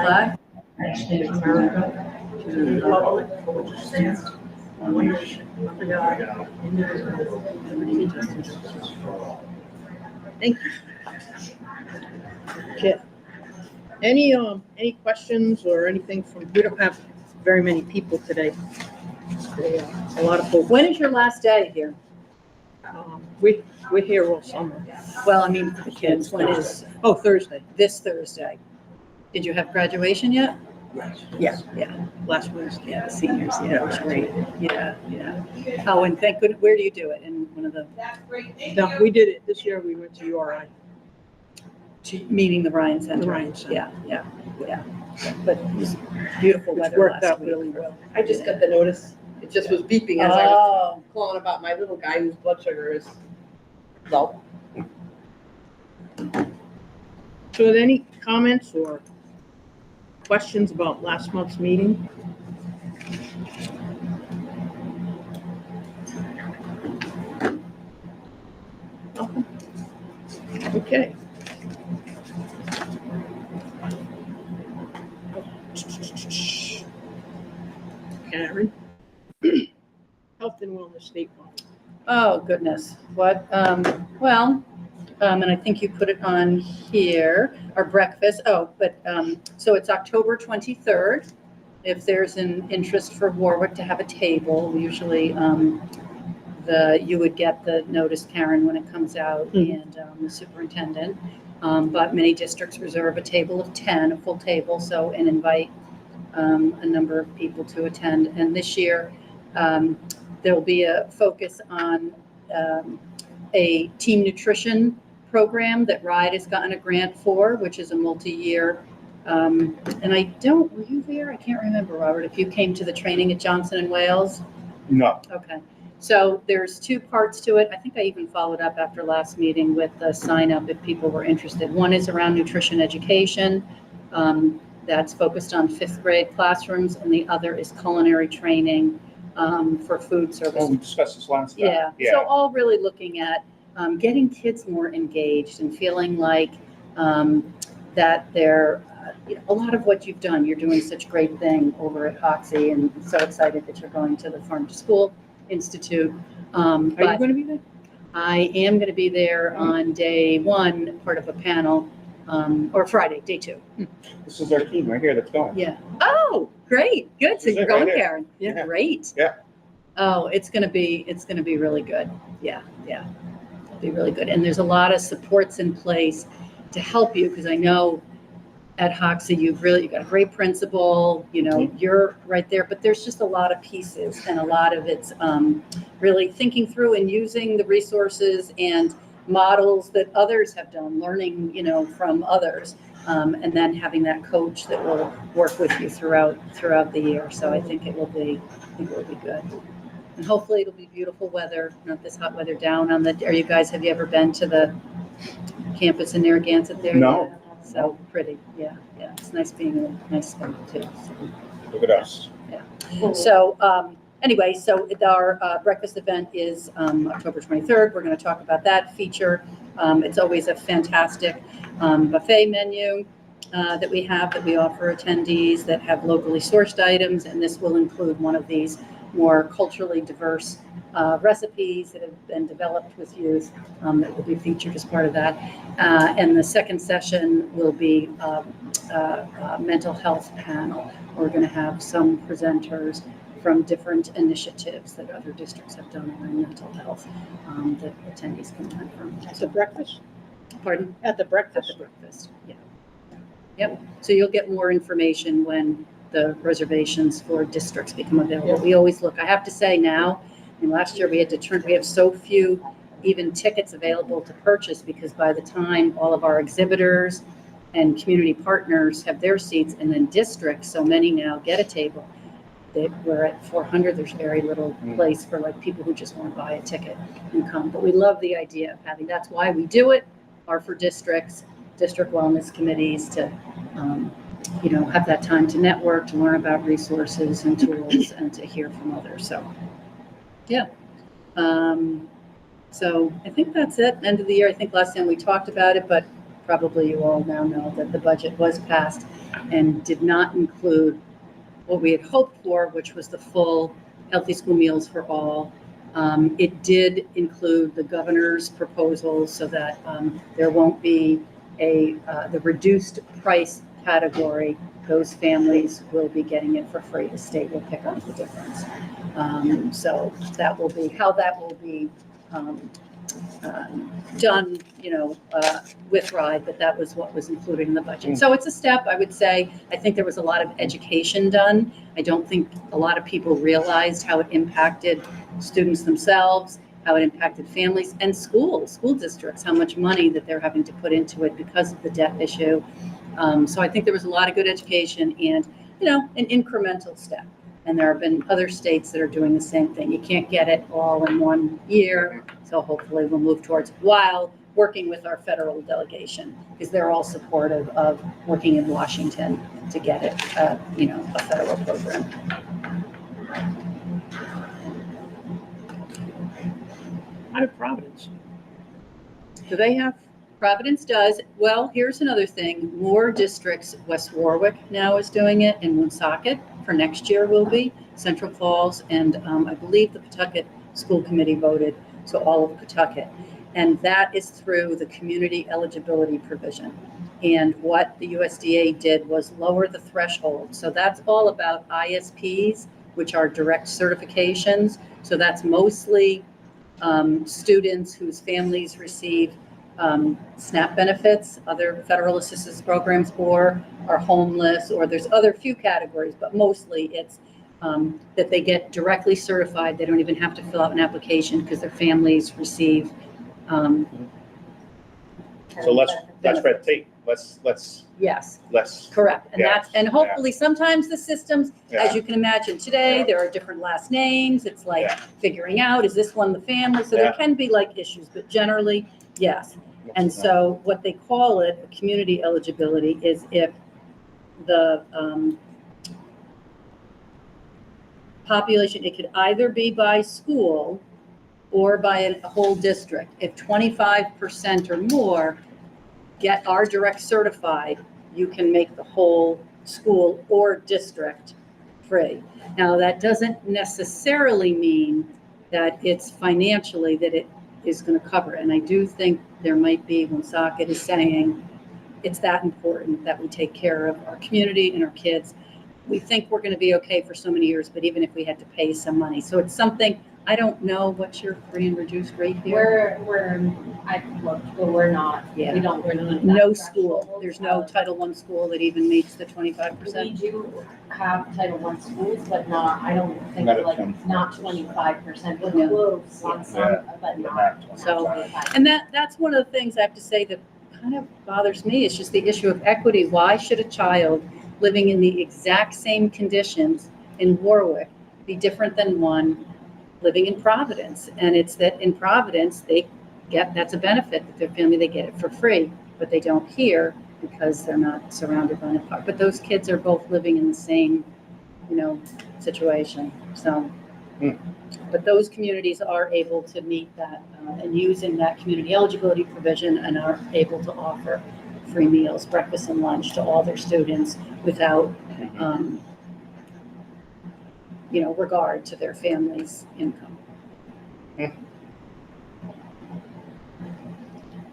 flag of America to the republic for which it stands, one nation, under God, indivisible, with liberty and justice for all. Thank you. Okay. Any questions or anything from, we don't have very many people today. A lot of folks. When is your last day here? We're here all summer. Well, I mean, for the kids, when is Oh, Thursday, this Thursday? Did you have graduation yet? yes, Yeah, last Wednesday. yeah, the seniors, yeah, it was great. Yeah, yeah. Oh, and thank goodness, where do you do it? In one of the, No, we did it, this year we went to URI. meaning the Ryan Center? The Ryan Center. Yeah. But it was beautiful Which weather worked last out week. really well. I just got the notice. It just was beeping as I was Oh, calling about my little guy whose blood sugar is low. So are there any comments or questions about last month's meeting? Okay. Karen. Health and Wellness State Farm. oh, goodness. What, and I think you put it on here, our breakfast. Oh, but, so it's October 23rd. If there's an interest for Warwick to have a table, usually, you would get the notice, Karen, when it comes out, and the superintendent. But many districts reserve a table of 10, a full table, so, and invite a number of people to attend. And this year, there'll be a focus on a team nutrition program that RIDE has gotten a grant for, which is a multi-year. And were you there? I can't remember, Robert, if you came to the training at Johnson & Wales. No. Okay. So there's two parts to it. I think I even followed up after last meeting with the sign up if people were interested. One is around nutrition education. That's focused on 5th grade classrooms, and the other is culinary training for food service. Well, we discussed this last time. Yeah. So all really looking at getting kids more engaged and feeling like that they're, a lot of what you've done, you're doing such great thing over at Hoxie, and so excited that you're going to the Farm to School Institute. Are you going to be there? I am going to be there on day 1, part of a panel, or Friday, day 2. This is our team right here that's going. Yeah. Oh, great. Good. So This is you're it going, right here. Karen. Yeah. Great. Yeah. Oh, it's going to be really good. Yeah. It'll be really good. And there's a lot of supports in place to help you, because I know at Hoxie, you've got a great principal, you're right there, but there's just a lot of pieces, and a lot of it's really thinking through and using the resources and models that others have done, learning, from others, and then having that coach that will work with you throughout the year. So I think it will be good. And hopefully it'll be beautiful weather, not this hot weather down have you ever been to the campus in Narragansett there? No. So pretty, yeah. It's nice being in a nice spot too. So. Look at us. So anyway, so our breakfast event is October 23rd. We're going to talk about that feature. It's always a fantastic buffet menu that we offer attendees that have locally sourced items, and this will include one of these more culturally diverse recipes that have been developed with youth that will be featured as part of that. And the second session will be a mental health panel. We're going to have some presenters from different initiatives that other districts have done around mental health that attendees can learn from. At the breakfast? Pardon? At the breakfast. At the breakfast, yeah. Yep, so you'll get more information when the reservations for districts become available. We always look, I have to say now, last year we have so few even tickets available to purchase, because by the time all of our exhibitors and community partners have their seats, and then districts, so many now get a table, we're at 400. There's very little place for people who just want to buy a ticket and come. But we love the idea of having, that's why we do it, are for districts, district wellness committees to have that time to network, to learn about resources and tools, and to hear from others. So, yeah. So I think that's it. End of the year. I think last time we talked about it, but probably you all now know that the budget was passed and did not include what we had hoped for, which was the full healthy school meals for all. It did include the governor's proposal so that there won't be the reduced price category. Those families will be getting it for free. The state will pick up the difference. So that will be how that will be done, with RIDE, but that was what was included in the budget. So it's a step, I would say. I think there was a lot of education done. I don't think a lot of people realized how it impacted students themselves, how it impacted families and school districts, how much money that they're having to put into it because of the debt issue. So I think there was a lot of good education and, an incremental step. And there have been other states that are doing the same thing. You can't get it all in one year. So hopefully we'll move towards while working with our federal delegation, because they're all supportive of working in Washington to get it, a federal program. Out of Providence. Do they have? Providence does. Well, here's another thing. More districts, West Warwick now is doing it, and Woonsocket for next year will be, Central Falls, and I believe the Pawtucket School Committee voted, so all of Pawtucket. And that is through the community eligibility provision. And what the USDA did was lower the threshold. So that's all about ISPs, which are direct certifications. So that's mostly students whose families receive SNAP benefits, other federal assistance programs, or are homeless, or there's other few categories, but mostly it's that they get directly certified. They don't even have to fill out an application because their families receive. So let's red tape. Let's Yes, less. correct. And Yeah, and hopefully sometimes the systems, Yeah. as you can imagine today, Yeah. there are different last names. It's like Yeah. figuring out, is this one the family? So there Yeah. can be like issues, but generally, yes. And so what they call it, community eligibility, is if the population, it could either be by school or by a whole district. If 25% or more are direct certified, you can make the whole school or district free. Now, that doesn't necessarily mean that it's financially that it is going to cover. And I do think there might be, when Woonsocket is saying it's that important that we take care of our community and our kids. We think we're going to be okay for so many years, but even if we had to pay some money. So it's something, I don't know what's your free and reduced rate here? I've looked, but we're not, Yeah. we don't, we're not. No school, there's no Title I school that even meets the 25%. We do have Title I schools, but not, I don't think Not at like, 25%. not 25%, we're Yeah. close on some, Yeah. but But not. not So, 25. And that's one of the things I have to say that kind of bothers me, is just the issue of equity. Why should a child living in the exact same conditions in Warwick be different than one living in Providence? And it's that in Providence, that's a benefit that their family, they get it for free, but they don't here because they're not surrounded by a park. But those kids are both living in the same, situation. So, but those communities are able to meet that and using that community eligibility provision and are able to offer free meals, breakfast and lunch to all their students without, regard to their family's income.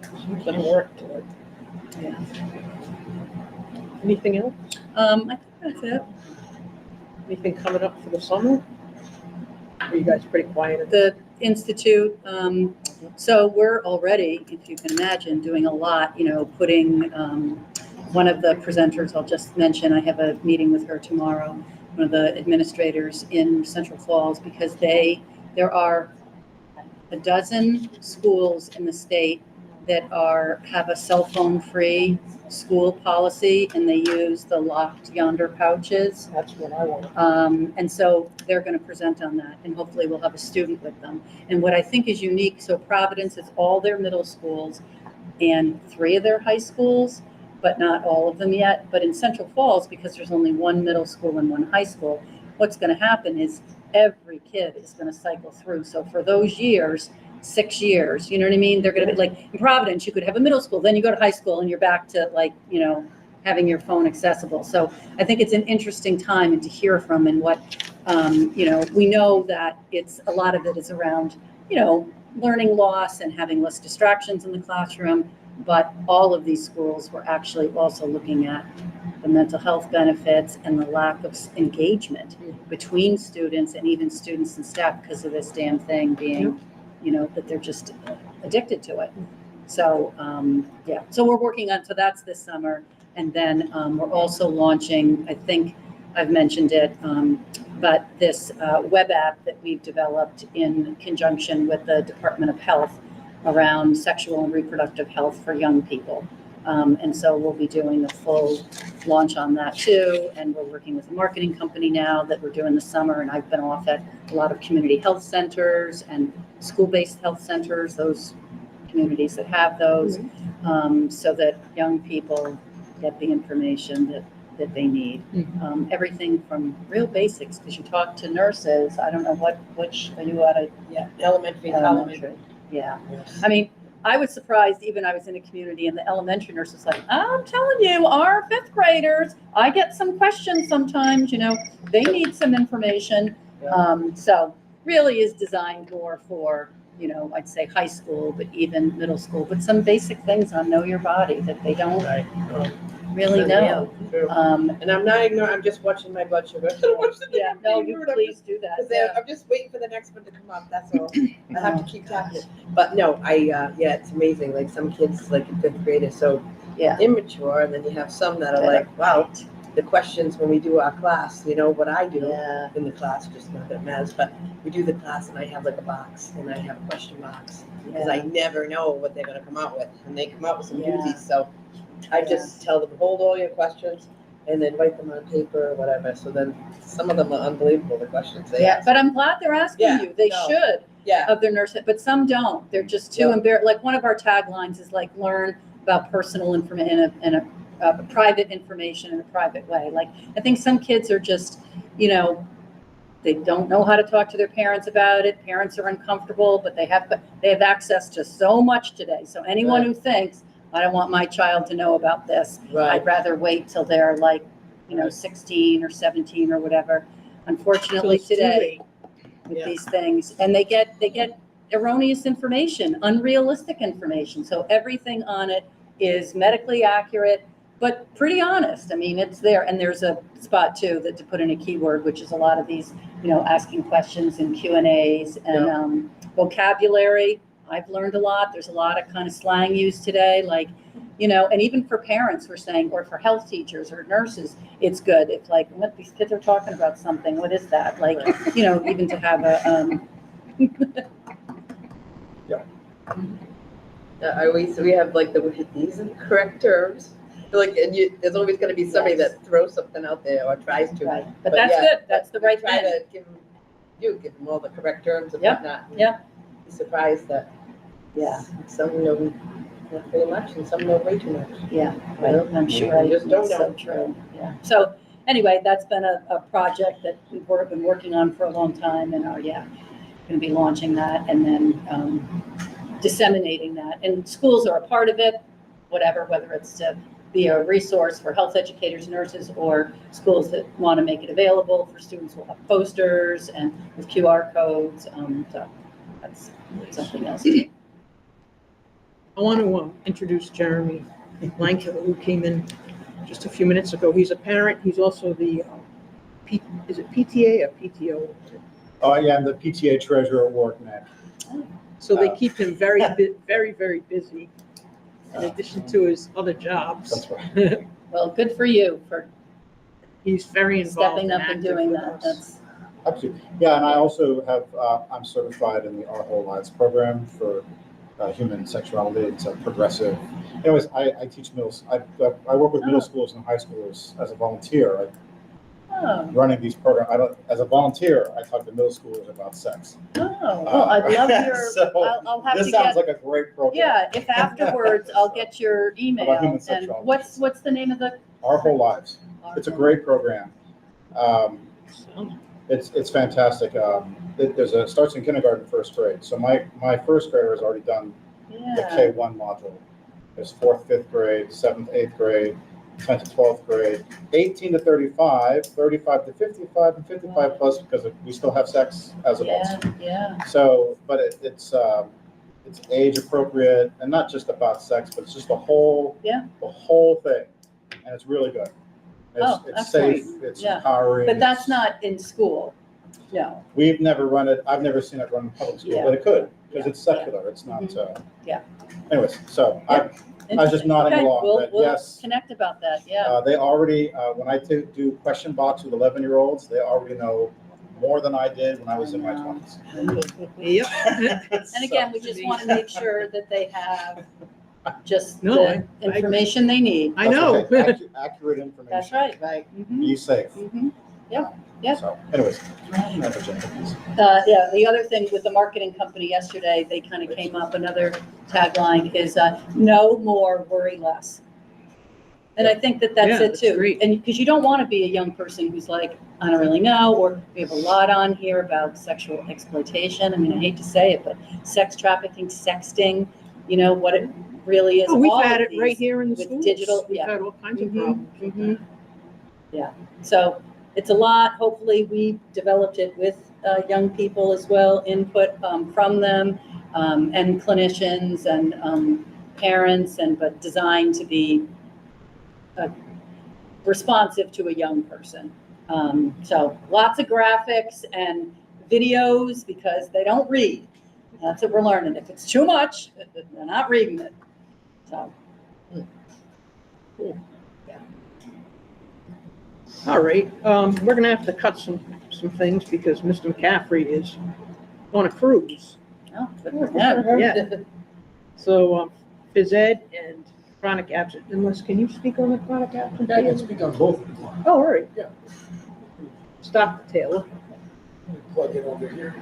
Something to work toward. Yeah. Anything else? I think that's it. Anything coming up for the summer? Are you guys pretty quiet? The Institute, so we're already, if you can imagine, doing a lot, putting, one of the presenters, I'll just mention, I have a meeting with her tomorrow, one of the administrators in Central Falls, because there are a dozen schools in the state that have a cell phone free school policy, and they use the locked yonder pouches. That's what I want. And so they're going to present on that, and hopefully we'll have a student with them. And what I think is unique, so Providence is all their middle schools and 3 of their high schools, but not all of them yet. But in Central Falls, because there's only 1 middle school and 1 high school, what's going to happen is every kid is going to cycle through. So for those years, 6 years, you know what I mean? They're gonna be like, in Providence, you could have a middle school, then you go to high school and you're back to like, having your phone accessible. So I think it's an interesting time and to hear from and what, we know that a lot of it is around, learning loss and having less distractions in the classroom. But all of these schools were actually also looking at the mental health benefits and the lack of engagement between students and even students and staff because of this damn thing being, that they're just addicted to it. So, so we're working on, so that's this summer. And then we're also launching, I think I've mentioned it, but this web app that we've developed in conjunction with the Department of Health around sexual and reproductive health for young people. And so we'll be doing a full launch on that too. And we're working with a marketing company now that we're doing this summer. And I've been off at a lot of community health centers and school-based health centers, those communities that have those, so that young people get the information that they need. Everything from real basics, because you talk to nurses, I don't know which, are you at a Elementary. Yeah. I mean, I was surprised, even I was in a community and the elementary nurse was like, I'm telling you, our 5th graders, I get some questions sometimes, they need some information. So really is designed more for, I'd say high school, but even middle school, but some basic things on know your body that they don't really know. And I'm not ignoring, I'm just watching my blood sugar. Yeah, no, you please do that. I'm just waiting for the next one to come up, that's all. I have to keep tracking it. But no, it's amazing, like some kids, like in 5th grade is so immature, and then you have some that are like, wow, the questions when we do our class, what I do in the class, just not that it matters, but we do the class and I have like a box and I have a question box because I never know what they're gonna come out with, and they come out with some doozies, so I just tell them, hold all your questions and then write them on paper or whatever. So then some of them are unbelievable, the questions they ask. But I'm glad they're asking you. They should of their nurse, but some don't. They're just too embarrassed. Like one of our taglines is like, learn about personal information and a private information in a private way. Like I think some kids are just, they don't know how to talk to their parents about it. Parents are uncomfortable, but they have access to so much today. So anyone who thinks, I don't want my child to know about this, I'd rather wait till they're like, 16 or 17 or whatever. Unfortunately today, with these things, and they get erroneous information, unrealistic information. So everything on it is medically accurate, but pretty honest. I mean, it's there. And there's a spot too that to put in a keyword, which is a lot of these, asking questions and Q&As and vocabulary. I've learned a lot. There's a lot of kind of slang used today, like, and even for parents, we're saying, or for health teachers or nurses, it's good. If like, what these kids are talking about something, what is that? Like, even to have a, we have like these are the correct terms. Like, and there's always going to be somebody that throws something out there or tries to. right. But that's good. That's the right Try thing. to give them all the correct terms and whatnot. And be surprised that some know not very much and some know way too much. Yeah, right. I'm sure. You just don't That's know. so true. Yeah. So anyway, that's been a project that we've been working on for a long time, and are going to be launching that and then disseminating that. And schools are a part of it, whatever, whether it's to be a resource for health educators, nurses, or schools that want to make it available for students will have posters and with QR codes. So that's something else. I want to introduce Jeremy Blanco, who came in just a few minutes ago. He's a parent. He's also the, is it PTA or PTO? Oh, yeah, I'm the PTA treasurer at work now. So they keep him very, very busy in addition to his other jobs. That's right. Well, good for you for He's very involved stepping up and active doing with that. us. That's Absolutely. Yeah, and I also have, I'm certified in the Our Whole Lives program for human sexuality. It's a progressive. Anyways, I teach I work with middle schools and high schoolers as a volunteer. Running these programs. As a volunteer, I talk to middle schoolers about sex. Oh, well, I'd love your, So I'll have this to sounds get, like a great program. yeah, if afterwards, I'll get your email. About human And sexuality. what's the name of the? Our Whole Lives. It's a great program. It's fantastic. It starts in kindergarten, first grade. So my first grader has already done the Yeah, K1 module. There's 4th, 5th grade, 7th, 8th grade, 10th to 12th grade, 18 to 35, 35 to 55, and 55 plus because we still have sex as adults. yeah. So, but it's age appropriate and not just about sex, but it's just the whole thing, and it's really good. It's safe, it's Yeah. empowering. But that's not in school, no. We've never run it. I've never seen it run in public school, Yeah. but it could because Yeah. it's secular. It's not. Yeah. Anyways, so Yeah. I was just nodding Okay, along, but we'll yes. connect about that, yeah. They already, when I do question box with 11-year-olds, they already know more than I did when I was in my 20s. Yep. And again, we just want to make sure that they have just No, the information they need. I know. Accurate information. That's right. Right. Mhm, Be safe. mhm. Yep. So anyways. Yeah, the other thing with the marketing company yesterday, they kind of came up, another tagline is, no more, worry less. And I think that that's Yeah, it that's too. great. And because you don't want to be a young person who's like, I don't really know, or we have a lot on here about sexual exploitation. I mean, I hate to say it, but sex trafficking, sexting, you know, what it really is. Oh, we've all had of it right these here in the with schools. digital, We've yeah. had all kinds of Mhm, problems with mhm. that. Yeah, so it's a lot. Hopefully we developed it with young people as well, input from them and clinicians and parents, but designed to be responsive to a young person. So lots of graphics and videos because they don't read. That's what we're learning. If it's too much, they're not reading it. So. All right, we're gonna have to cut some things because Mr. McCaffrey is on a cruise. Oh, good for him. Yeah. So, phys ed and chronic absent. Unless, can you speak on the chronic absent? Yeah, I can speak on both of them. Oh, all right. Yeah. Stop, Taylor. Plug it over here.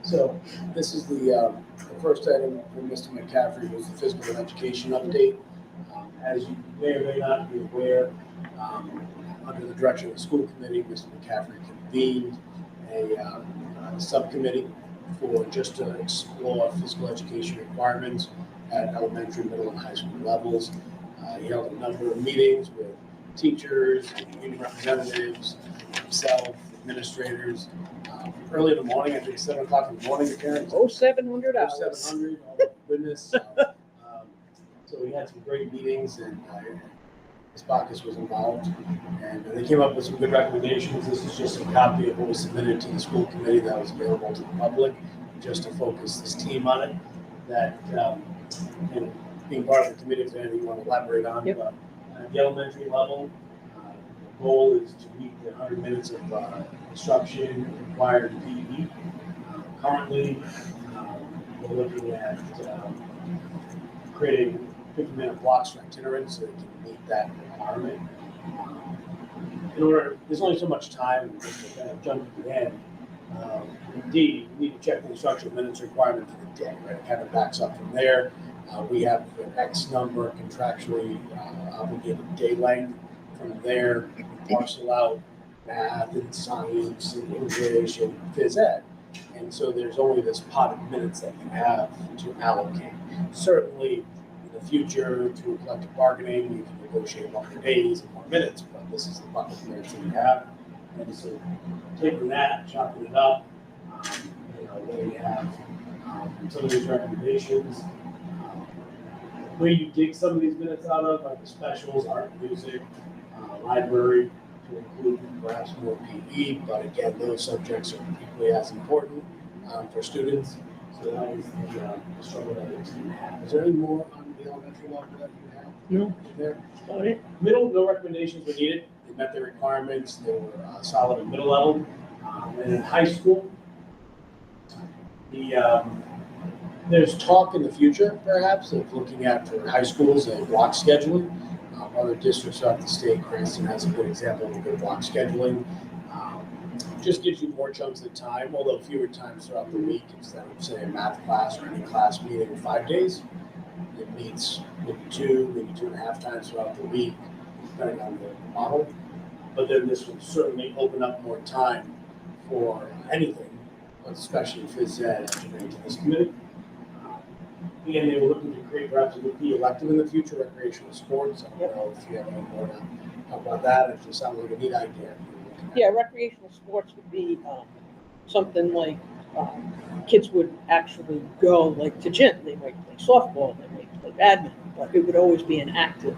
So this is the first item from Mr. McCaffrey was the physical education update. As you may or may not be aware, under the direction of the school committee, Mr. McCaffrey convened a subcommittee for just to explore physical education requirements at elementary, middle, and high school levels. He held a number of meetings with teachers, union representatives, himself, administrators. Early in the morning, I think 7 o'clock in the morning, apparently. 700 hours. 700, oh my goodness. So we had some great meetings and Ms. Bacchus was involved. And they came up with some good recommendations. This is just a copy of what was submitted to the school committee that was available to the public, just to focus this team on it. That, and being part of the committee, if there's anything you want to elaborate on. Yep. But at the elementary level, the goal is to meet the 100 minutes of instruction required PE. Currently, we're looking at creating 50-minute blocks for itinerants so they can meet that requirement. There's only so much time, just to kind of jump to the end. Indeed, you need to check the instructional minutes requirement for the day, right? It kind of backs up from there. We have an X number contractually obligated day length. From there, we parcel out math and science and English and phys ed. And so there's only this pot of minutes that you have to allocate. Certainly, in the future, through collective bargaining, you can negotiate longer days and more minutes, but this is the bucket of minutes that you have. And so taking that, chopping it up, where you have some of these recommendations, where you dig some of these minutes out of, like the specials, art, music, library, to include perhaps more PE, but again, those subjects are equally as important for students. So that was the struggle that the team had. Is there any more on the elementary level that you have? No. There. Got it. Middle, no recommendations were needed. They met their requirements. They were solid at middle level. And in high school, there's talk in the future, perhaps, of looking at for high schools a block scheduling. Other districts throughout the state, Cranston has a good example of a good block scheduling. Just gives you more chunks of time, although fewer times throughout the week instead of, say, a math class or any class meeting in 5 days. It meets maybe 2.5 times throughout the week, depending on the model. But then this will certainly open up more time for anything, especially phys ed, engineering to this committee. And they were looking to create perhaps a be elective in the future, recreational sports. I don't know if you have any more to talk about that, if it sounds like a neat idea. Yeah, recreational sports would be something like kids would actually go like to gym. They might play softball, they might play badminton, but it would always be an active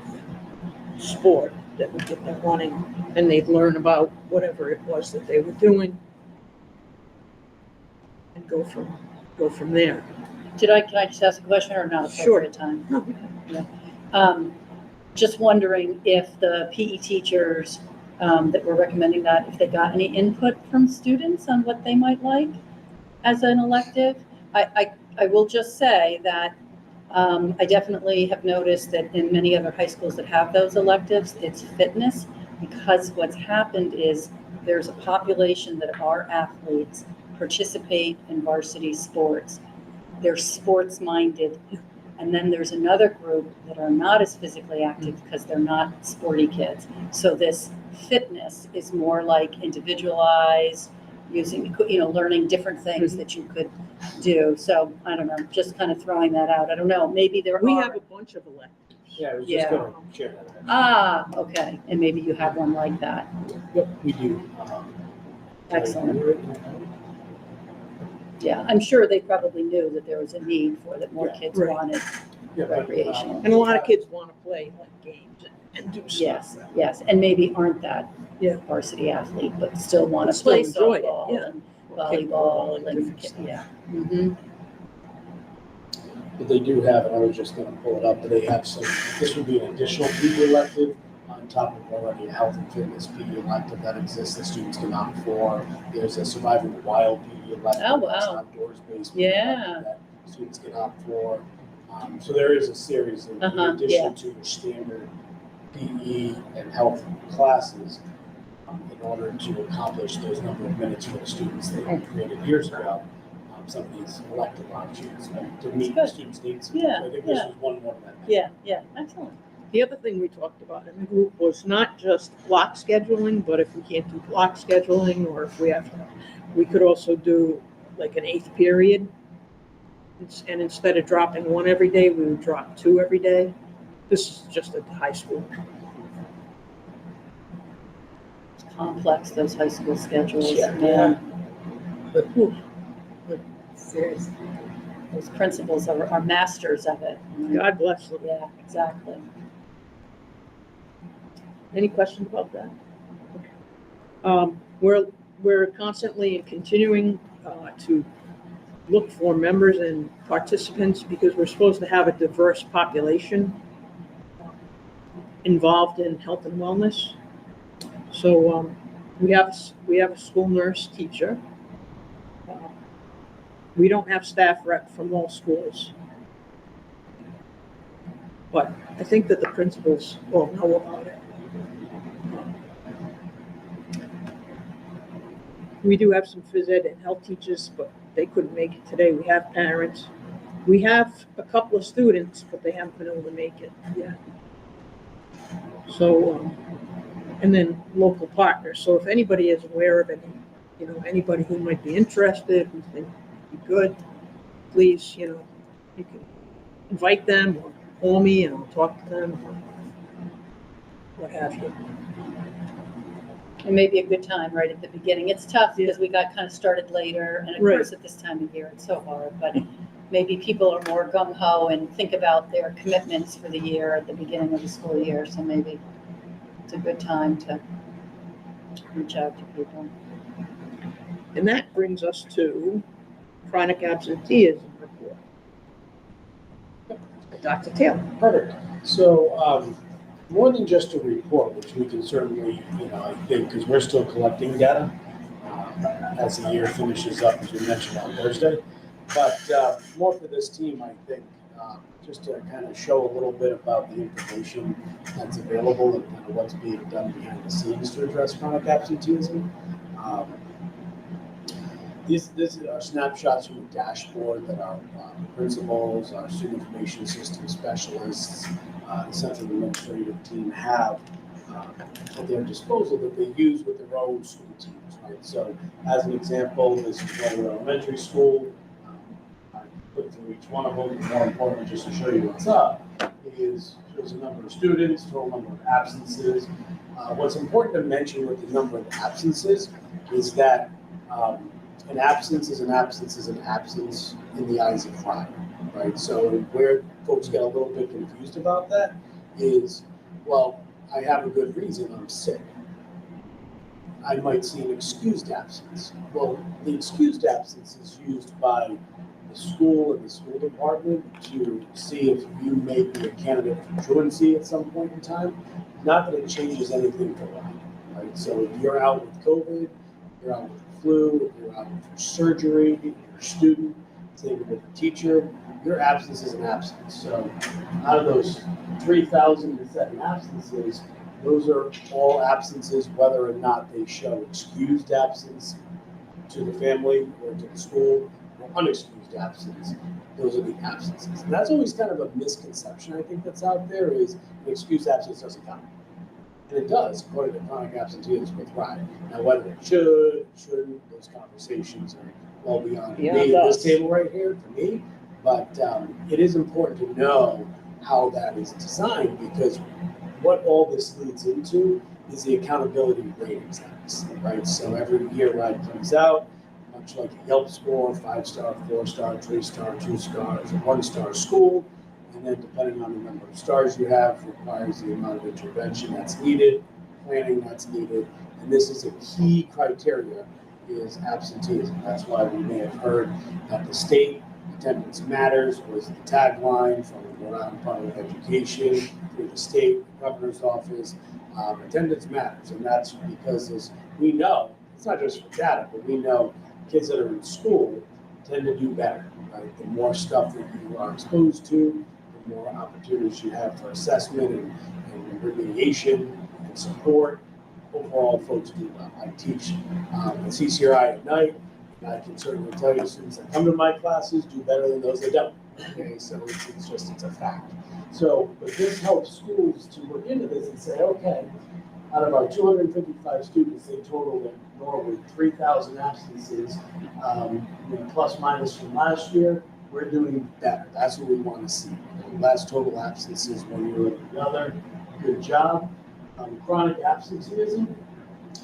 sport that would get them running, and they'd learn about whatever it was that they were doing and go from there. Can I just ask a question or not Sure. appropriate time? Just wondering if the PE teachers that were recommending that, if they got any input from students on what they might like as an elective. I will just say that I definitely have noticed that in many other high schools that have those electives, it's fitness, because what's happened is there's a population that our athletes participate in varsity sports. They're sports minded. And then there's another group that are not as physically active because they're not sporty kids. So this fitness is more like individualized, using, learning different things that you could do. So I don't know, just kind of throwing that out. I don't know, maybe We have a bunch of electives. Yeah, I was Yeah. just going to share that. Okay, and maybe you have one like that. Yep, we do. Excellent. Yeah, I'm sure they probably knew that there was a need for that more kids Right. wanted Yeah, but, recreation. And a lot of kids want to play like games and do stuff. Yes, and maybe aren't that Yeah. varsity athlete, but still want But to still play enjoy it, softball yeah. and volleyball and different stuff. yeah. Mhm. But they do have, and I was just going to pull it up, but they have some, this would be an additional PE elective on top of already a health and fitness PE elective that exists that students can opt for. There's a surviving the wild PE elective. Oh, wow. That's an outdoors based PE Yeah. elective that students can opt for. So there is a series in Uh-huh, addition to your standard PE and health classes in order to accomplish those number of minutes for the students they created years ago. Some of these elective options to meet the good. students' needs. Yeah, So I think this yeah. is one more of that. Yeah, excellent. The other thing we talked about in the group was not just block scheduling, but if we can't do block scheduling, or if we have to, we could also do like an 8th period. And instead of dropping one every day, we would drop 2 every day. This is just at the high school. It's complex, those high school schedules, Yeah. man. But whew, Seriously. Those principals are masters of it. God bless them. Yeah, exactly. Any questions about that? We're constantly and continuing to look for members and participants because we're supposed to have a diverse population involved in health and wellness. So we have a school nurse teacher. We don't have staff rep from all schools. But I think that the principals all know about it. We do have some phys ed and health teachers, but they couldn't make it today. We have parents. We have a couple of students, but they haven't been able to make it yet. So, and then local partners. So if anybody is aware of any, anybody who might be interested, who think would be good, please, you can invite them or call me and I'll talk to them or what have you. It may be a good time right at the beginning. It's tough because we got kind of started later, and of Right. course at this time of year it's so hard, but maybe people are more gung-ho and think about their commitments for the year at the beginning of the school year, so maybe it's a good time to reach out to people. And that brings us to chronic absenteeism report. Dr. Taylor. Perfect. So, more than just a report, which we can certainly, I think, because we're still collecting data as the year finishes up, as we mentioned on Thursday. But more for this team, I think, just to kind of show a little bit about the information that's available and kind of what's being done behind the scenes to address chronic absenteeism. This are snapshots from the dashboard that our principals, our student information system specialists, the central administrative team have at their disposal that they use with their own school teams, right? So as an example, this is Walter Elementary School. I put through each one of them, and more importantly, just to show you what's up, shows the number of students, total number of absences. What's important to mention with the number of absences is that an absence is an absence is an absence in the eyes of crime, right? So where folks get a little bit confused about that is, well, I have a good reason, I'm sick. I might see an excused absence. Well, the excused absence is used by the school and the school department to see if you may be a candidate for truancy at some point in time. Not that it changes anything for life, right? So if you're out with COVID, you're out with the flu, if you're out for surgery, if you're a student, same with a teacher, your absence is an absence. So out of those 3,007 absences, those are all absences, whether or not they show excused absence to the family or to the school, or unexcused absence. Those are the absences. And that's always kind of a misconception, I think, that's out there, is an excused absence doesn't count. And it does, according to chronic absenteeism with Thrive. Now, whether it should, shouldn't, those conversations are well beyond me at this table right here, for me. But it is important to know how that is designed, because what all this leads into is the accountability ratings, right? So every year RIDE comes out, much like a Yelp score, 5-star, 4-star, 3-star, 2 stars, 1-star school, and then depending on the number of stars you have, requires the amount of intervention that's needed, planning that's needed, and this is a key criteria, is absenteeism. That's why we may have heard that the state attendance matters was the tagline from the Rhode Island Department of Education through the state governor's office. Attendance matters, and that's because we know, it's not just for data, but we know kids that are in school tend to do better, right? The more stuff that you are exposed to, the more opportunities you have for assessment and remediation and support. Overall, folks do well. I teach at CCRI at night, and I can certainly tell you students that come to my classes do better than those that don't. Okay, so it's a fact. So, but this helps schools to look into this and say, okay, out of our 255 students, they total in Norway 3,000 absences, plus minus from last year. We're doing better. That's what we want to see. Less total absences one year over the other. Good job. Chronic absenteeism,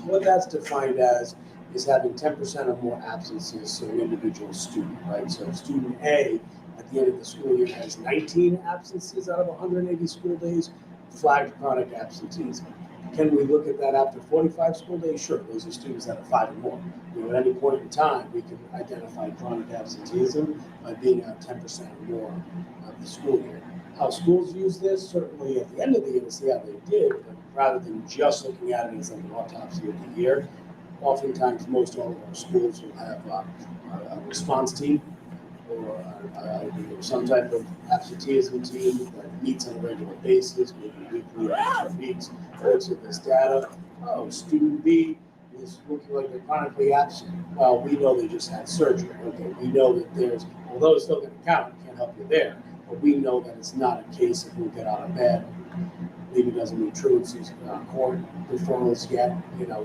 what that's defined as is having 10% or more absences to an individual student, right? So student A at the end of the school year has 19 absences out of 180 school days, flagged chronic absenteeism. Can we look at that after 45 school days? Sure, those are students that are 5 or more. At any point in time, we can identify chronic absenteeism by being out 10% or more of the school year. How schools use this, certainly at the end of the year to see how they did, but rather than just looking at it as like an autopsy of the year, oftentimes most all of our schools will have a response team or some type of absenteeism team that meets on a regular basis, maybe weekly or extra weeks, looks at this data. Oh, student B is looking like they're chronically absent. Well, we know they just had surgery. Okay, we know that although it's still going to count, can't help you there, but we know that it's not a case of who get out of bed, maybe doesn't need truancies, court referrals yet,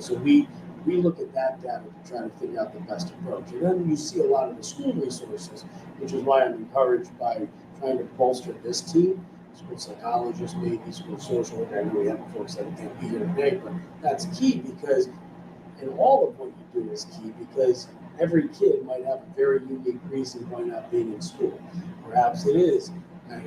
so we look at that data to try to figure out the best approach. And then you see a lot of the school resources, which is why I'm encouraged by trying to bolster this team, school psychologists, maybe school social worker. I know we have folks that can't be here today, but that's key because, and all of what you do is key because every kid might have a very unique reason why not being in school. Perhaps it is a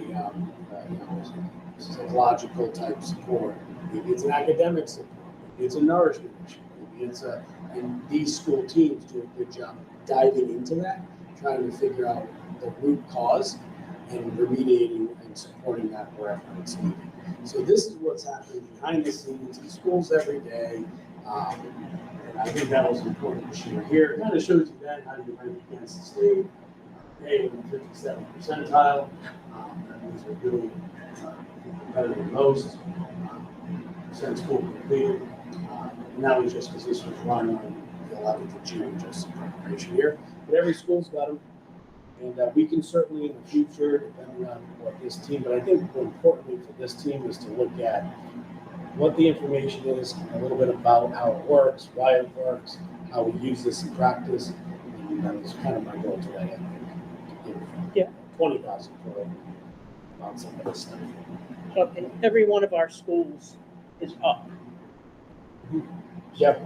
psychological type support. Maybe it's an academic support. Maybe it's a nourishment issue. Maybe it's and these school teams do a good job of diving into that, trying to figure out the root cause and remediating and supporting that wherever it's needed. So this is what's happening behind the scenes in schools every day. And I think that was important to share here. It kind of shows you then how you rank against the state. Okay, in the 57th percentile. That means we're doing better than most. Percent school completed. And that was just because this was run on the 11th of June, just in preparation here. But every school's got them. And we can certainly in the future, depending on what this team, but I think more importantly for this team is to look at what the information is, a little bit about how it works, why it works, how we use this in practice. And that was kind of my goal today. To give Yeah. 20,000 for about some of this stuff. So, and every one of our schools is up. Yep.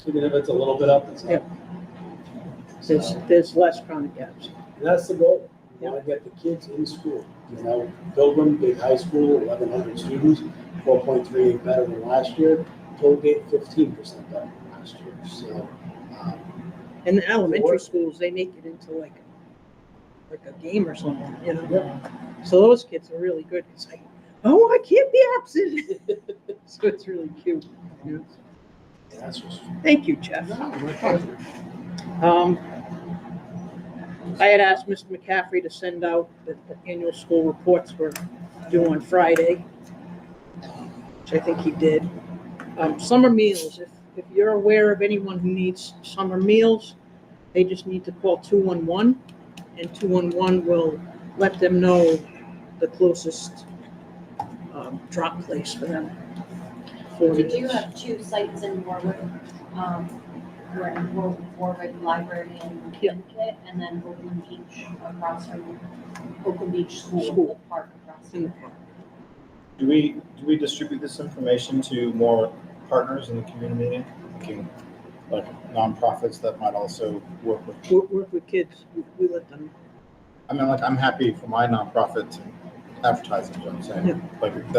Even if it's a little bit up, it's up. Yep. There's less chronic gaps. And that's the goal. You want to get the kids in school. You know, Pilgrim, big high school, 1,100 students, 4.38 better than last year. Tollgate, 15% better than last year. So, In the elementary schools, they make it into like a game or something, you know? So those kids are really good, because I can't be absent. So it's really cute. You know? that's just. Thank you, Jeff. I had asked Mr. McCaffrey to send out the annual school reports were due on Friday, which I think he did. Summer meals, if you're aware of anyone who needs summer meals, they just need to call 211, and 211 will let them know the closest drop place for them. Did you have two sites in Warwick? We're in Warwick Library and Connecticut, and then Oakland Beach across from Oakland Beach School, the park across. In the park. Do we distribute this information to more partners in the community? Thinking like nonprofits that might also work with. Kids. We let them. I mean, like I'm happy for my nonprofit to advertise it. You know what I'm saying? Yeah. Like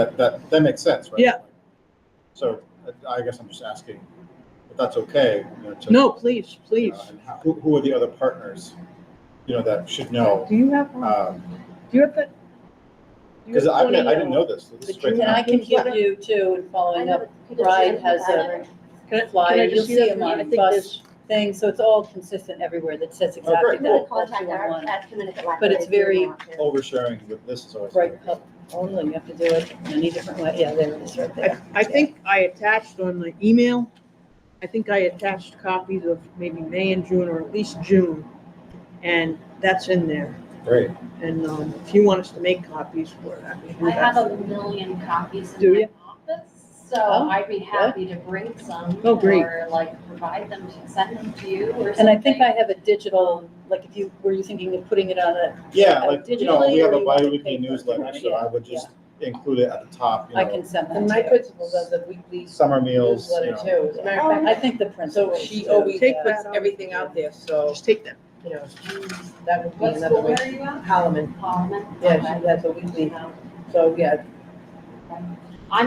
that makes sense, right? Yeah. So I guess I'm just asking if that's okay. You know, No, please. and who are the other partners? You know, that should know. Do you have that? Because I didn't know this. So this is great to And I know. can give you too, and following up, Ride has a flyer, you'll just see them I on think bus this. thing, so it's all consistent everywhere that says exactly great. that. We'll that's contact what you our want. at Connecticut Library. But it's if you very- want to. Oversharing with this is always. Right, only, you have to do it many different ways. Yeah, there it is right there. I think I attached on the email, I think I attached copies of maybe May and June, or at least June, and that's in there. Great. And if you want us to make copies, we're happy to do I have that. 1,000,000 copies Do in you? my office, so Oh, I'd be happy to bring some. Oh, great. Or like provide them, to send them to you or something. And I think I have a digital, like if you, were you thinking of putting it on a, Yeah, Oh, like, you know, we digitally, have or a you want it bi-weekly paper? newsletter, so Yeah, I would just include it at the top, you I know, can send that And to my you. principal does a weekly summer meals, you newsletter know. too. As a matter of fact, I think the so principal. she always Take puts that out. everything out there, so, Just take them. you know, that would be What another school way. are you at? Holloman, Parliament? yeah, Okay. she has a weekly, so, yeah, I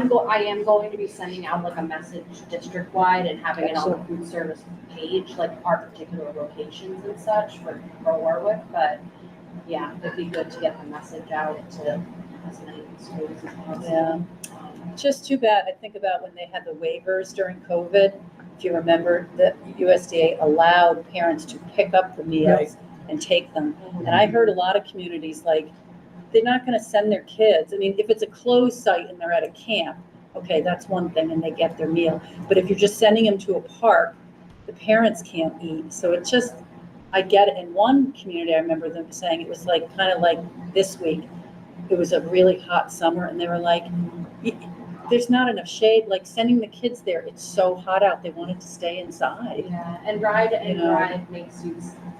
am going to be sending out like a message district-wide and having it on the food service page, like our particular locations and such for Warwick, but yeah, it'd be good to get the message out to as many schools as possible. Yeah. Just too bad, I think about when they had the waivers during COVID, if you remember, the USDA allowed parents to pick up the meals and take them. And I heard a lot of communities, like, they're not gonna send their kids. I mean, if it's a closed site and they're at a camp, okay, that's one thing and they get their meal. But if you're just sending them to a park, the parents can't eat. So it's just, I get it. In one community, I remember them saying it was like, kind of like this week, it was a really hot summer and they were like, there's not enough shade, like sending the kids there, it's so hot out, they wanted to stay inside. Yeah, and Ride You know. makes you,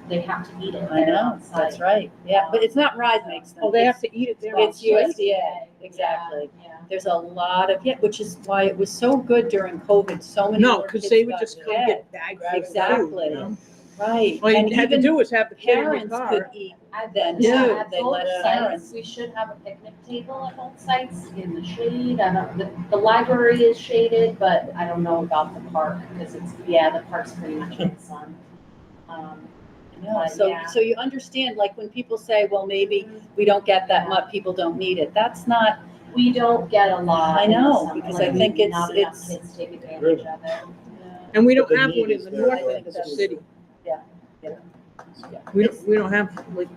they have to eat it I there know, on site. that's right, yeah, but it's not RISE makes them. Oh, they have It's- to eat it there. It's Well, USDA, exactly. Yeah. There's a lot of, which is why it was so good during COVID, so many No, more because kids they would got just come fed. get bags of food. Exactly. You know? Right, All and you had to even do was have the kid in your parents could car. eat At then the- too, At they both let sites, parents. we should have a picnic table at both sites in the shade. I don't, the library is shaded, but I don't know about the park, because it's, the park's pretty much in the sun. Yeah, But so, yeah. so you understand, like when people say, well, maybe we don't get that much, people don't need it, that's not, We don't get a lot. I in the know, summer. because Like, I think it's- not enough it's- kids take advantage Really? of it. And we don't But the have need one in is the there north for end of the that's- city. yeah. We don't have, like,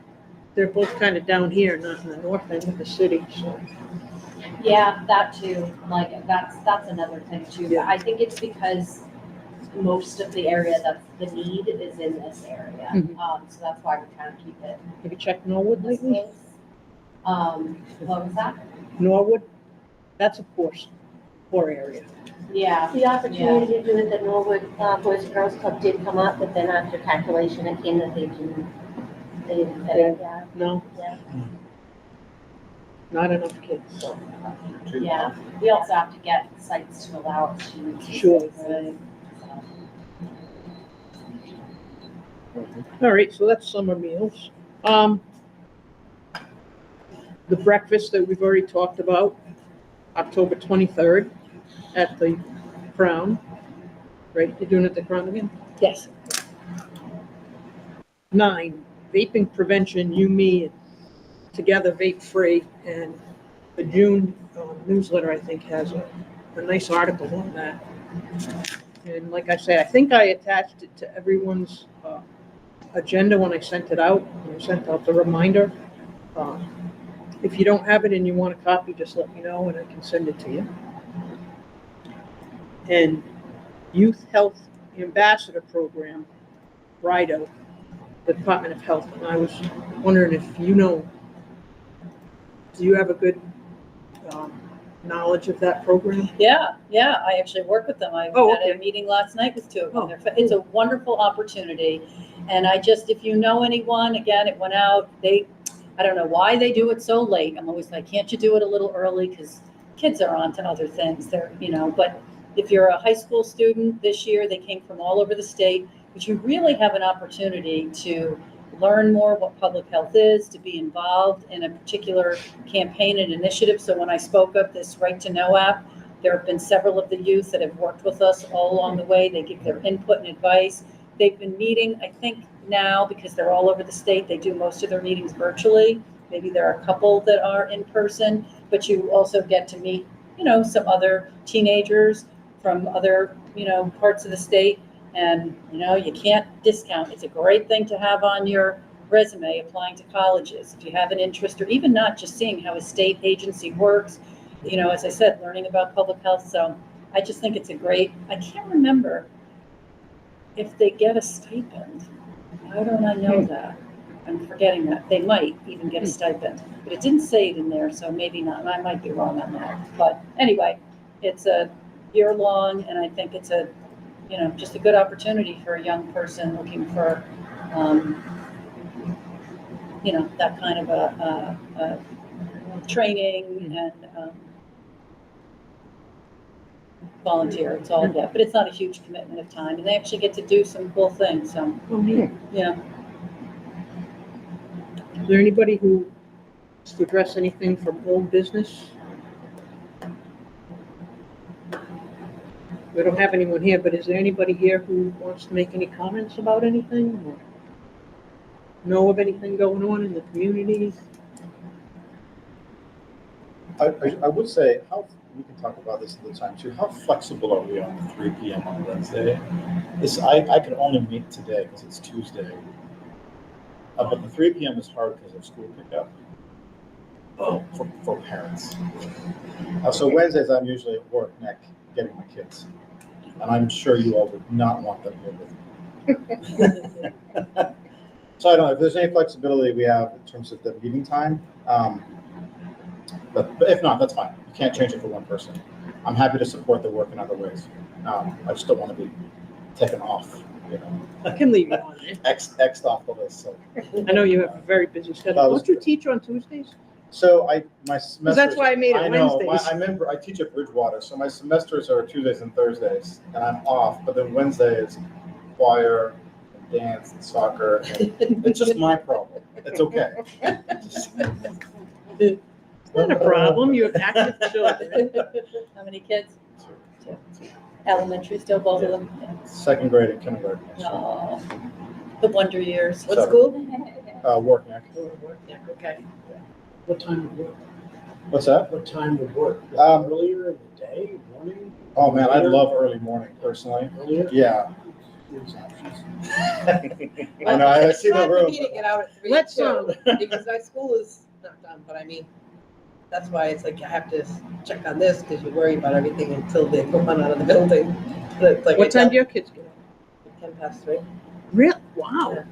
they're both kind of down here, not in the north end of the city, so. Yeah, that too, like, that's another thing too. Yeah. I think it's because most of the area that's the need is in this area. Mhm. So that's why we kind of keep it Have you checked Norwood this lately? close. What was that? Norwood? That's a poor area. Yeah. The opportunity to do it at Norwood Boys and Girls Club did come up, but then after calculation, it came that they didn't fit it, yeah. No? Yeah. Not enough kids, so. Yeah, we also have to get sites to allow us to use. these Sure. spaces, so. All right, so that's summer meals. The breakfast that we've already talked about, October 23rd at the Crown. Right, you're doing it at the Crown again? Yes. 9, vaping prevention, you, me, and together vape free. And the June newsletter, I think, has a nice article on that. And like I say, I think I attached it to everyone's agenda when I sent it out. When I sent out the reminder. If you don't have it and you want a copy, just let me know and I can send it to you. And Youth Health Ambassador Program, RIDO, the Department of Health. And I was wondering if you know, do you have a good knowledge of that program? Yeah, I actually work with them. I Oh, had a okay. meeting last night with 2 of them. Oh, It's a wonderful opportunity. And if you know anyone, again, it went out, I don't know why they do it so late. I'm always like, can't you do it a little early? Because kids are on to other things. But if you're a high school student this year, they came from all over the state, but you really have an opportunity to learn more what public health is, to be involved in a particular campaign and initiative. So when I spoke of this Right to Know app, there have been several of the youth that have worked with us all along the way. They give their input and advice. They've been meeting, I think now, because they're all over the state, they do most of their meetings virtually. Maybe there are a couple that are in person, but you also get to meet, some other teenagers from other, parts of the state. And, you can't discount. It's a great thing to have on your resume applying to colleges. If you have an interest, or even not just seeing how a state agency works, as I said, learning about public health. So I just think it's I can't remember if they get a stipend. How don't I know that? I'm forgetting that. They might even get a stipend, but it didn't say it in there, so maybe not. I might be wrong on that. But anyway, it's a year long, and I think it's just a good opportunity for a young person looking for, that kind of a training and volunteer. It's all, but it's not a huge commitment of time, and they actually get to do some cool things. So, yeah. Is there anybody who wants to address anything from old business? We don't have anyone here, but is there anybody here who wants to make any comments about anything? Or know of anything going on in the community? I would say, we can talk about this at the time too, how flexible are we on the 3 p.m. on Wednesday? I can only meet today because it's Tuesday. But the 3 p.m. is hard because of school pickup. For parents. So Wednesdays, I'm usually at work getting my kids. And I'm sure you all would not want them here with me. So I don't know if there's any flexibility we have in terms of the meeting time. But if not, that's fine. You can't change it for one person. I'm happy to support the work in other ways. I just don't want to be taken off, I can leave you on there. X'd off the list. So. I know you have a very busy schedule. Don't you teach on Tuesdays? So my semesters. That's why I made it I know. Wednesdays. I remember I teach at Bridgewater, so my semesters are Tuesdays and Thursdays, and I'm off. But then Wednesday is choir, and dance, and soccer. And it's just my problem. It's okay. It's not a problem. You have active children. How many kids? 2. Elementary still, both of them? Yeah. Second grade and kindergarten. Oh, the wonder years. What So- school? Work neck. Okay. What time would work? What's that? What time would work? Earlier in the day, morning? Oh man, I love early morning personally. Earlier? Yeah. There's options. I know. I see the It's hard for room. me to get out at 3 Let's, too, because my school is not done, but I mean, that's why it's like I have to check on this, because you worry about everything until they go on out of the building. It's like What I time tell- do your kids get up? 3:10. Real? Wow. Yeah.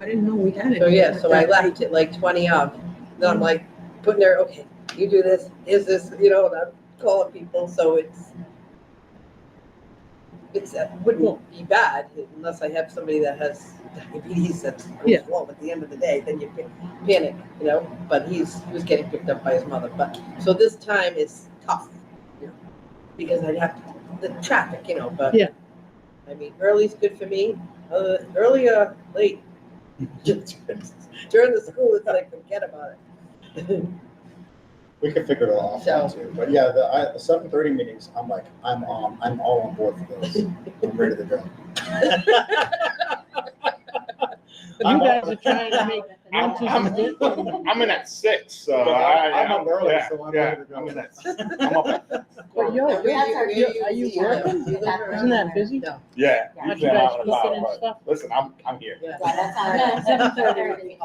I didn't know we had it. So yeah, so I left at like 20 of. Then I'm like putting there, okay, you do this, is this, and I'm calling people, so it wouldn't be bad unless I have somebody that has diabetes that Yeah. goes wrong at the end of the day, then you panic, but he was getting picked up by his mother, but, so this time is tough, because I'd have the traffic, but. Yeah. I mean, early's good for me, early or late, during the school, it's like, forget about it. We can figure it all out too. But yeah, the 7:30 meetings, I'm all on board for those. I'm ready to go. You guys are trying to make lunches and dinners. I'm in at 6, so I'm up early, yeah, so I'm yeah, ready to go. I'm up at, But Where are you working? Isn't that busy? No. yeah. Aren't usually you I'm guys out and cooking about, and but stuff? listen, I'm here. Yeah. Yeah, that's on 7:30.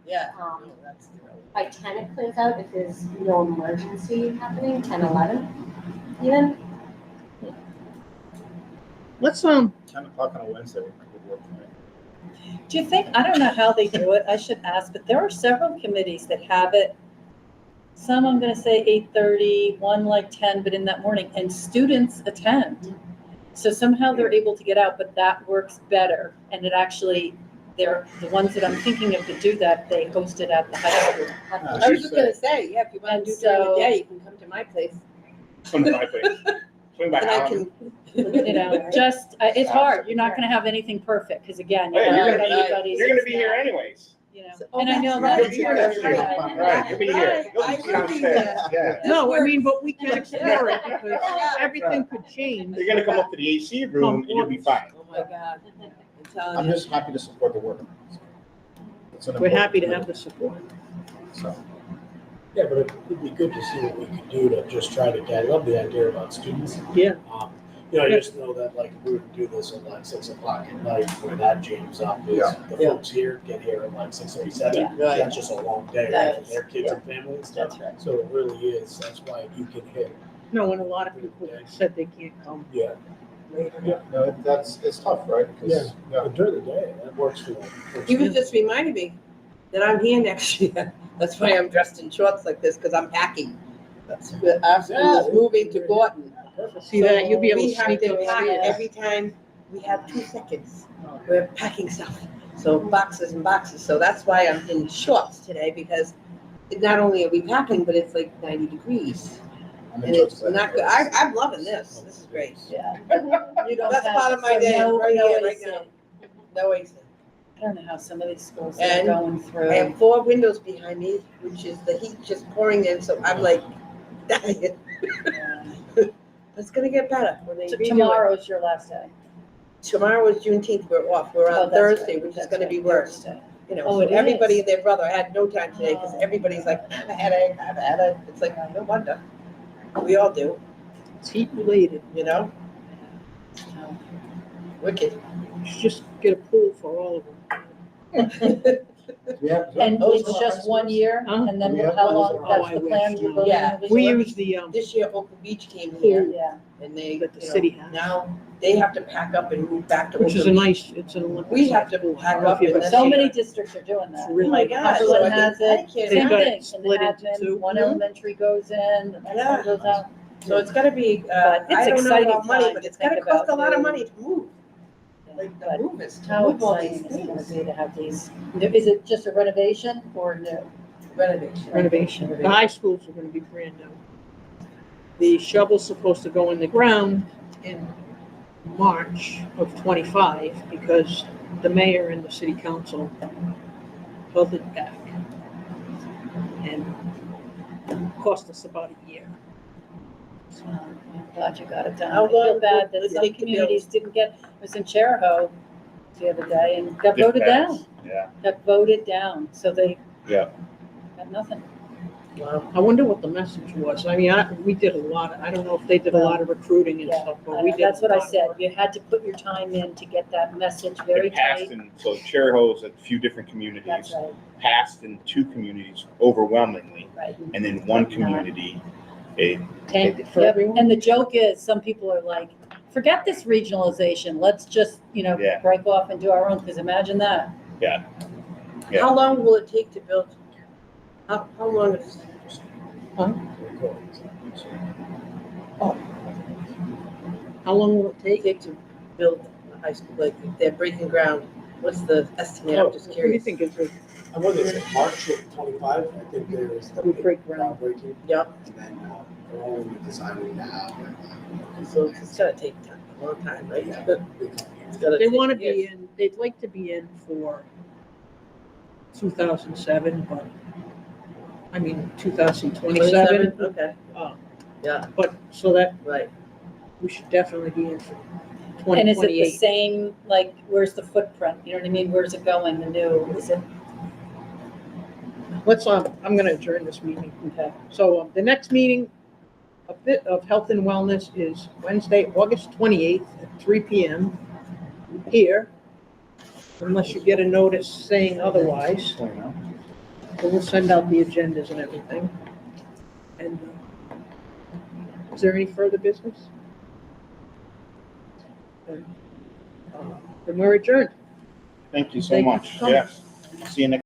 Yeah. Um, That's the early. By 10 it clears out if there's no emergency happening, 10, 11 even. Let's, 10 o'clock on a Wednesday would work for me. Do you think, I don't know how they do it, I should ask, but there are several committees that have it. Some I'm gonna say 8:30, one like 10, but in that morning, and students attend. So somehow they're able to get out, but that works better. And it actually, they're, the ones that I'm thinking of to do that, they host it at the high school. I was just gonna say, yeah, if you want to do during the day, you can come to my place. Swing by my place. Swing by And I Alan. can. Just, it's hard, you're not gonna have anything perfect, because again, Hey, everybody's. you're gonna be here anyways. And I know that's that. You'll be here next year. Right, you'll be here. You'll I be will be downstairs. there. Yeah. no, I mean, but we can explore it because everything could change. You're gonna come up to the AC room and you'll be fine. Oh my God. I'm telling I'm you. just happy to support the work. It's an We're happy to important have the support. So, Yeah, but it'd be good to see what we could do to just try to get, I love the idea about students. Yeah. I just know that like if we were to do this at like 6 o'clock at night where that jams up is Yeah. the Yeah. folks here get here at like 6:37. Yeah. Right. That's just a long day, That right, for is, their kids and family and stuff. That's right. So it really is, that's why you can hit, No, and a lot of people said they can't come. yeah. no, it's tough, right? 'Cause, yeah. But during the day, that works for them. He was just reminding me that I'm here next year. That's why I'm dressed in shorts like this, because I'm packing. Our school is moving to Gorton. See that, you'll be able to We have sneak to up. pack every time we have 2 seconds. We're packing stuff, so boxes and boxes. So that's why I'm in shorts today, because not only are we packing, but it's like 90 degrees. I'm And in it's touch with not good. I'm loving this. This is great. Yeah. You don't That's have- part of my so day, no- right no here, right AC. now. No AC. I don't know how some of these schools are And going through. I have 4 windows behind me, which is the heat just pouring in, so I'm like dying. It's gonna get better when they So redo it. tomorrow's your last day. Tomorrow is Juneteenth, we're off. We're Oh, on that's Thursday, right, which is that's gonna right, be worse. Thursday. So Oh, it everybody is. and their brother, I had no time today, because everybody's like, I have a headache, I have a headache. It's like, no wonder. We all do, It's heat related. Wicked. You should just get a pool for all of them. Yeah. And Those it's are just high 1 year, Uh-huh. and then We have how those long, are- Oh, that's I the plan wish, you're no. building Yeah. this We year? use the, This year, Oakland Beach came here, Yeah, and they, that the you know, city has. now they have to pack up and move back to Which is a Oakland Beach. nice, it's an Olympic. We have to pool. I pack don't know if up you've and ever so seen many it. districts are doing that. It's Oh really my nice. gosh. Cumberland so I has think- I it, can't They've same got it thing, and split the into admin, two. one Mhm. elementary goes in, the next Yeah. one goes out. So it's gotta be, But it's I don't know exciting about money, time but to it's gotta think cost a about lot of new- money to move. Like, the But move is to how move all these exciting is it gonna things. be to have these, is it just a renovation or new? Renovation. Renovation. The high schools are gonna be brand new. The shovel's supposed to go in the ground in March of '25 because the mayor and the city council held it back. And cost us about a year. I'm glad you got it done. How I feel long bad will that it some take to build? communities didn't get, I was in Cherahoe the other day and got voted down, Yeah, got voted down, so they yeah. got nothing. Wow. I wonder what the message was. I mean, we did a lot, I don't know if they did a lot of recruiting and Yeah, stuff, but we did. That's what a I lot of said, work. you had to put your time in to get that message very It passed tight. in, so Cherahoe's a few different communities, That's right, passed in 2 communities overwhelmingly, right. and then 1 community, it, And, For yep, everyone? and the joke is, some people are like, forget this regionalization. Let's just, Yeah. break off and do our own, because imagine that. Yeah. How long will it take to build? How long is? How long will it take? Take to build a high school, like if they're breaking ground, what's the estimate? I'm just What do you curious. think is it? I want to say March of 25, I think there's the We break ground. groundbreaking. Yeah. And then they're only deciding now. So it's gonna take time, a long time, right? Yeah. It's gonna They take want to years. be in, they'd like to be in for 2007, but, I mean, 2027. Okay, uh, yeah, But, so that, right. we should definitely be in for And is it the 2028. same, like, where's the footprint? You know what I mean? Where's it going? The new, is it? Let's, I'm gonna adjourn this meeting. Okay. So, the next meeting, a bit of health and wellness is Wednesday, August 28th at 3 PM here, unless you get a notice saying otherwise. But we'll send out the agendas and everything. And is there any further business? Then we're adjourned. Thank you so Thank you much. for coming. Yes. See you next.